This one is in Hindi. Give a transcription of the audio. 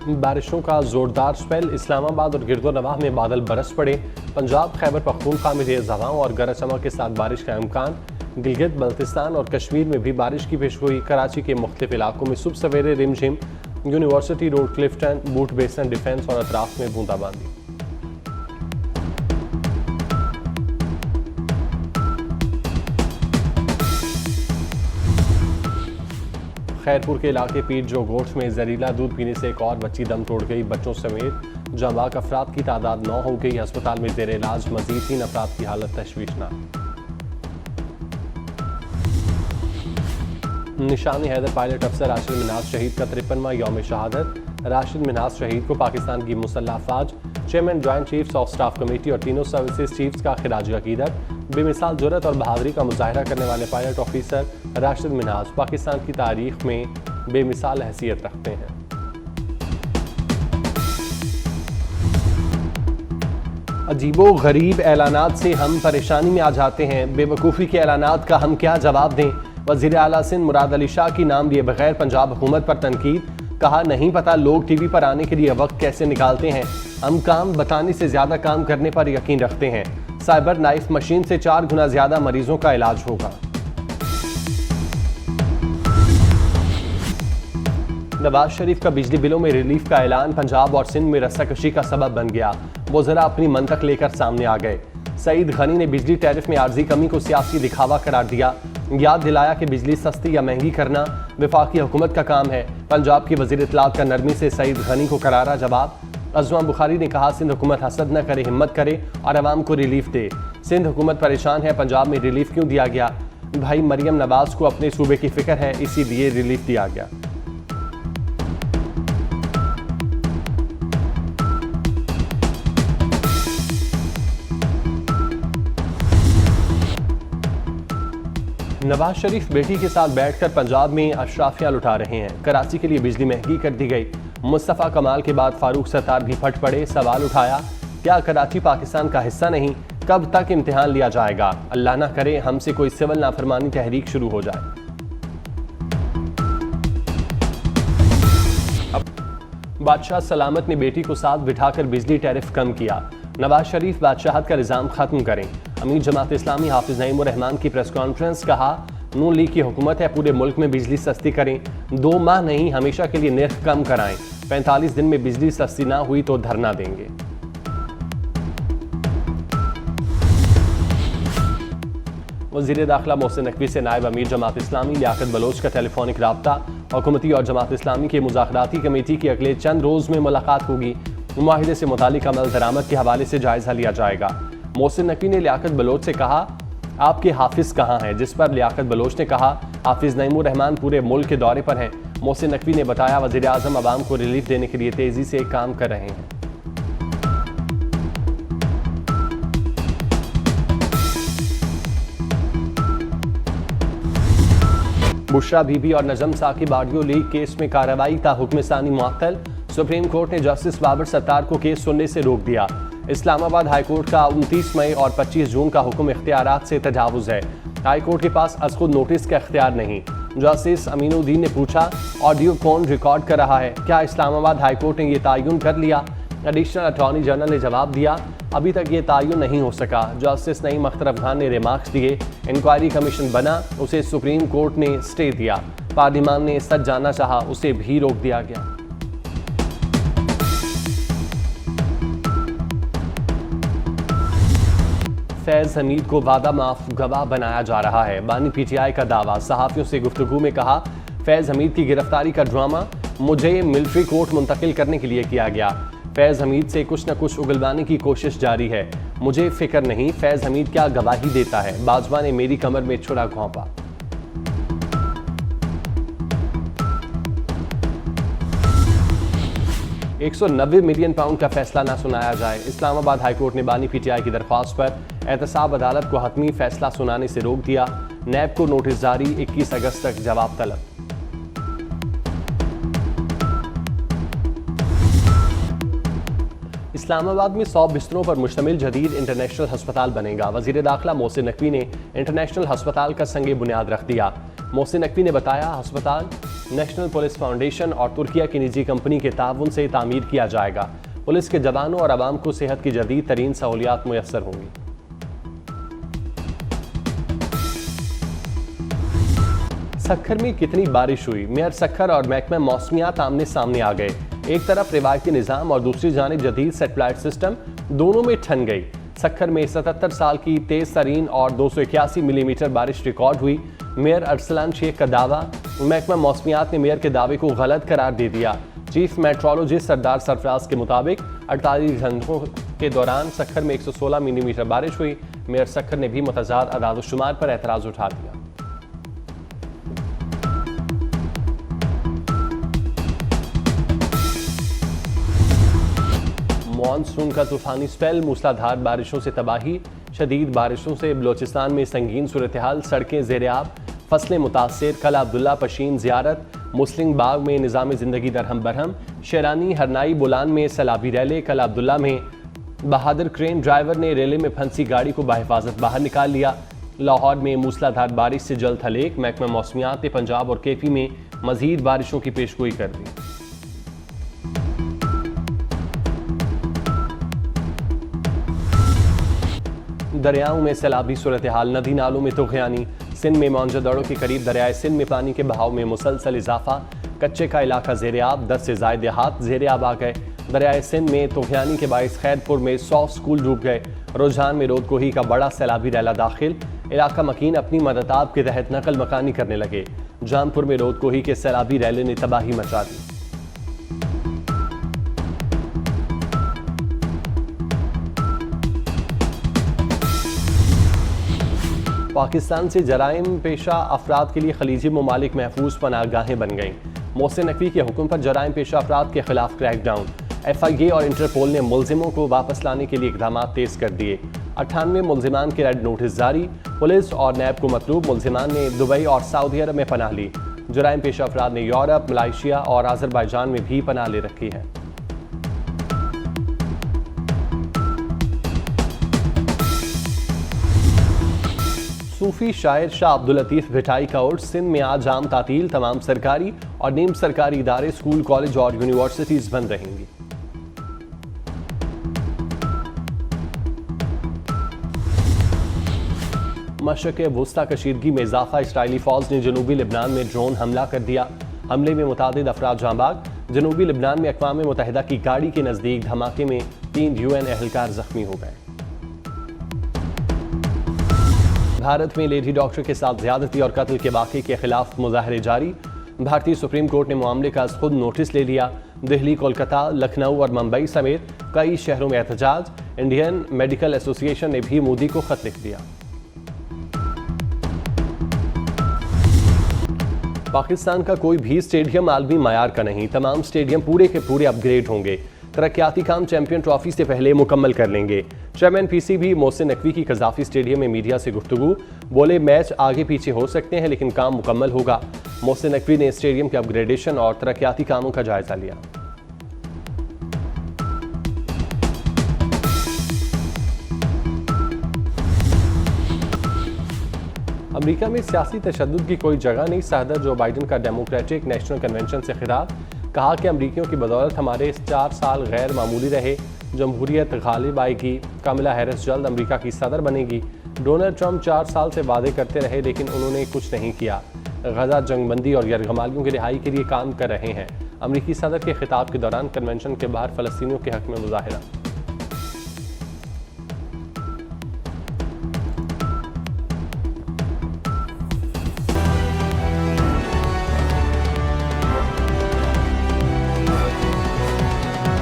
बारिशों का जोरदार स्पेल, इस्लामाबाद और गिरदोनवाह में बादल बरस पड़े। पंजाब, खैबर पख्तूनख्वा में तेज हवाओं और गरज चमक के साथ बारिश का इम्कान। गिलगित बल्तिस्तान और कश्मीर में भी बारिश की पेशगोई। कराची के मुख्तलिफ इलाकों में सुबह सवेरे रिमझिम। यूनिवर्सिटी रोड, क्लिफ्टन, बूट बेसन, डिफेंस और अतराफ में बूंदाबांदी। खैरपुर के इलाके पीर जोगोट में जहरीला दूध पीने से एक और बच्ची दम तोड़ गई। बच्चों समेत जांबाक अफराद की तादाद 9 हो गई। अस्पताल में जेर इलाज मजीद 3 अफराद की हालत तशवीशनाक। निशानी हैदर पायलट अफसर राशिद मिन्हाज शहीद का 53वां यौम शहादत। राशिद मिन्हाज शहीद को पाकिस्तान की मुसल्लह अफवाज, chairman joint chiefs of staff committee और तीनों सर्विसेज चीफ्स का खिराज अकीदत। बेमिसाल जुर्रत और बहादुरी का मुजाहरा करने वाले पायलट ऑफिसर राशिद मिन्हाज पाकिस्तान की तारीख में बेमिसाल हैसियत रखते हैं। अजीबो गरीब ऐलानात से हम परेशानी में आ जाते हैं। बेवकूफ़ी के ऐलानात का हम क्या जवाब दें। वज़ीर आला सिंध मुराद अली शाह की नाम लिए बगैर पंजाब हुकूमत पर तनकीद। कहा, नहीं पता लोग टीवी पर आने के लिए वक्त कैसे निकालते हैं। हम काम बताने से ज़्यादा काम करने पर यकीन रखते हैं। साइबर नाइफ मशीन से 4 गुना ज़्यादा मरीजों का इलाज होगा। नवाज शरीफ का बिजली बिलों में रिलीफ का ऐलान पंजाब और सिंध में रस्साकशी का सबब बन गया। वज़रा अपनी मंतक लेकर सामने आ गए। सईद गनी ने बिजली टैरिफ में आर्जी कमी को सियासी दिखावा करार दिया। याद दिलाया कि बिजली सस्ती या महंगी करना वफाकी हुकूमत का काम है। पंजाब की वज़ीर इत्तलात का नरमी से सईद गनी को करारा जवाब। अज़मा बुखारी ने कहा, सिंध हुकूमत हसद न करे, हिम्मत करे और अवाम को रिलीफ दे। सिंध हुकूमत परेशान है, पंजाब में रिलीफ क्यों दिया गया। भाई मरियम नवाज को अपने सूबे की फिक्र है, इसीलिए रिलीफ दिया गया। नवाज शरीफ बेटी के साथ बैठकर पंजाब में अशराफियां लुटा रहे हैं। कराची के लिए बिजली महंगी कर दी गई। मुस्तफ़ा कमाल के बाद फारूक सत्तार भी फट पड़े। सवाल उठाया, क्या कराची पाकिस्तान का हिस्सा नहीं। कब तक इम्तिहान लिया जाएगा। अल्लाह ना करे हमसे कोई सिविल नाफरमानी तहरीक शुरू हो जाए। बादशाह सलामत ने बेटी को साथ बिठाकर बिजली टैरिफ कम किया। नवाज शरीफ बादशाहत का निज़ाम खत्म करें। अमीर जमात इस्लामी हाफिज नईम उर रहमान की प्रेस कॉन्फ्रेंस। कहा, नून लीग की हुकूमत है, पूरे मुल्क में बिजली सस्ती करें। 2 माह नहीं, हमेशा के लिए निर्ख कम कराएं। 45 दिन में बिजली सस्ती ना हुई तो धरना देंगे। वज़ीर दाखिला मोहसिन नकवी से नायब अमीर जमात इस्लामी लियाकत बलोच का टेलीफोनिक राब्ता। हुकूमती और जमात इस्लामी की मुज़ाकराती कमेटी की अगले चंद रोज़ में मुलाकात होगी। मुआहिदे से मुतालिक अमल दरामद के हवाले से जायजा लिया जाएगा। मोहसिन नकवी ने लियाकत बलोच से कहा, आपके हाफिज कहाँ हैं। जिस पर लियाकत बलोच ने कहा, हाफिज नईम उर रहमान पूरे मुल्क के दौरे पर हैं। मोहसिन नकवी ने बताया, वज़ीर आज़म अवाम को रिलीफ देने के लिए तेजी से काम कर रहे हैं। बुशरा बीबी और नजम साकिब ऑडियो लीक केस में कार्रवाई का हुक्म सानी मुअत्तल। सुप्रीम कोर्ट ने जस्टिस बाबर सत्तार को केस सुनने से रोक दिया। इस्लामाबाद हाई कोर्ट का 29 मई और 25 जून का हुक्म इख्तियारात से तजावुज़ है। हाई कोर्ट के पास अज़खुद नोटिस का इख्तियार नहीं। जस्टिस अमीनुद्दीन ने पूछा, ऑडियो कौन रिकॉर्ड कर रहा है। क्या इस्लामाबाद हाई कोर्ट ने यह तयन कर लिया। एडिशनल अटॉर्नी जनरल ने जवाब दिया, अभी तक ये तयन नहीं हो सका। जस्टिस नईम अख्तर अफगान ने रिमार्क्स दिए। इंक्वायरी कमीशन बना, उसे सुप्रीम कोर्ट ने स्टे दिया। पार्लियामान ने सच जानना चाहा, उसे भी रोक दिया गया। फैज़ हमीद को वादा माफ गवाह बनाया जा रहा है। बानी पीटीआई का दावा। सहाफ़ियों से गुफ्तगू में कहा, फैज़ हमीद की गिरफ्तारी का ड्रामा मुझे मिलिट्री कोर्ट मुंतकिल करने के लिए किया गया। फैज़ हमीद से कुछ न कुछ उगलवाने की कोशिश जारी है। मुझे फिक्र नहीं फैज़ हमीद क्या गवाही देता है। बाजवा ने मेरी कमर में छुरा घोंपा। £190 मिलियन का फैसला न सुनाया जाए। इस्लामाबाद हाईकोर्ट ने बानी पीटीआई की दरख्वास्त पर एहतसाब अदालत को हतमी फैसला सुनाने से रोक दिया। नैब को नोटिस जारी, 21 अगस्त तक जवाब तलब। इस्लामाबाद में 100 बिस्तरों पर मुश्तमिल जदीद इंटरनेशनल हस्पताल बनेगा। वज़ीर दाखिला मोहसिन नकवी ने इंटरनेशनल हस्पताल का संगे बुनियाद रख दिया। मोहसिन नकवी ने बताया, हस्पताल नेशनल पुलिस फाउंडेशन और तुर्किया की निजी कंपनी के ताउन से तामीर किया जाएगा। पुलिस के जवानों और आवाम को सेहत की जदीद तरीन सहूलियात मुयस्सर होंगी। सक्खर में कितनी बारिश हुई? मेयर सक्खर और महकमा मौसमियात आमने सामने आ गए। एक तरफ रिवायती निज़ाम और दूसरी जानिब जदीद सेटेलाइट सिस्टम, दोनों में ठन गई। सक्खर में 77 साल की तेज तरीन और 281 मिलीमीटर बारिश रिकॉर्ड हुई। मेयर अरसलान शेख का दावा, महकमा मौसमियात ने मेयर के दावे को गलत करार दे दिया। चीफ मेट्रोलॉजिस्ट सरदार सरफराज के मुताबिक 48 घंटों के दौरान सक्खर में 116 मिलीमीटर बारिश हुई। मेयर सक्खर ने भी मुतजाद अदाद-ओ-शुमार पर एतराज़ उठा दिया। मॉनसून का तूफानी स्पेल, मूसलाधार बारिशों से तबाही, शदीद बारिशों से बलोचिस्तान में संगीन सूरत हाल, सड़कें ज़ेर-ए-आब, फसलें मुतासिर। कल अब्दुल्ला पशीन ज़ियारत, मुस्लिम बाग में निज़ाम ज़िंदगी दरहम बरहम, शेरानी हरनाई बुलान में सैलाबी रैले। कल अब्दुल्ला में बहादुर क्रेन ड्राइवर ने रेले में फंसी गाड़ी को बहिफाजत बाहर निकाल लिया। लाहौर में मूसलाधार बारिश से जल्द हलेक, महकमा मौसमियात ने पंजाब और केपी में मज़ीद बारिशों की पेशगोई कर दी। दरियाओं में सैलाबी सूरत हाल, नदी नालों में तुग़यानी। सिंध में मौजदड़ों के करीब दरियाए सिंध में पानी के बहाव में मुसलसल इजाफा। कच्चे का इलाका ज़ेर-ए-आब, 10 से ज़ायद देहात ज़ेर-ए-आब आ गए। दरियाए सिंध में तुग़यानी के बाइस खैरपुर में 100 स्कूल डूब गए। रुझान में रोदकोही का बड़ा सैलाबी रैला दाखिल। इलाका मकीन अपनी मदताब के तहत नकल मकानी करने लगे। जामपुर में रोदकोही के सैलाबी रैले ने तबाही मचा दी। पाकिस्तान से जराइम पेशा अफराद के लिए खलीजी ममालिक महफूज पनाहगाहें बन गईं। मोहसिन नकवी के हुक्म पर जराइम पेशा अफराद के खिलाफ क्रैकडाउन। FIA और इंटरपोल ने मुल्जिमों को वापस लाने के लिए इक़दाम तेज कर दिए। 98 मुल्जिमान के रेड नोटिस जारी। पुलिस और नैब को मतलूब मुल्जिमान ने दुबई और सऊदी अरब में पनाह ली। जराइम पेशा अफराद ने यूरोप, मलेशिया और अज़रबैजान में भी पनाह ले रखी है। सूफी शायर शाह अब्दुल लतीफ़ भिटाई का उर्स। सिंध में आज आम तातील, तमाम सरकारी और नीम सरकारी इदारे, स्कूल, कॉलेज और यूनिवर्सिटीज बंद रहेंगी। मशरिक़ वुस्ता कशीदगी में इजाफा, इसराइली फौज ने जनूबी लिबनान में ड्रोन हमला कर दिया। हमले में मुतादिद अफराद जाँ बाग। जनूबी लिबनान में अक़वाम मुत्तहिदा की गाड़ी के नज़दीक धमाके में 3 UN एहलकार जख्मी हो गए। भारत में लेडी डॉक्टर के साथ ज्यादती और कत्ल के वाक़े के खिलाफ मुजाहरे जारी। भारतीय सुप्रीम कोर्ट ने मामले का खुद नोटिस ले लिया। दिल्ली, कोलकाता, लखनऊ और मुंबई समेत कई शहरों में एहतजाज। इंडियन मेडिकल एसोसिएशन ने भी मोदी को खत लिख दिया। पाकिस्तान का कोई भी स्टेडियम आलमी मयार का नहीं। तमाम स्टेडियम पूरे के पूरे अपग्रेड होंगे। तरक्याती काम चैंपियन ट्रॉफी से पहले मुकम्मल कर लेंगे। चेयरमैन PCB मोहसिन नकवी की कज़ाफ़ी स्टेडियम में मीडिया से गुफ्तगू, बोले मैच आगे पीछे हो सकते हैं लेकिन काम मुकम्मल होगा। मोहसिन नकवी ने स्टेडियम के अपग्रेडेशन और तरक्याती कामों का जायजा लिया। अमेरिका में सियासी तशद्दुद की कोई जगह नहीं। सदर जो बाइडन का डेमोक्रेटिक नेशनल कन्वेंशन से खिताब, कहा कि अमरीकियों की बदौलत हमारे 4 साल गैर मामूली रहे। जमहूरियत गालिब आएगी। कमला हैरिस जल्द अमरीका की सदर बनेगी। डोनाल्ड ट्रंप 4 साल से वादे करते रहे लेकिन उन्होंने कुछ नहीं किया। गजा जंगबंदी और यरगमालियों की रिहाई के लिए काम कर रहे हैं। अमरीकी सदर के खिताब के दौरान कन्वेंशन के बाहर फ़लस्तीनियों के हक में मुजाहिरा।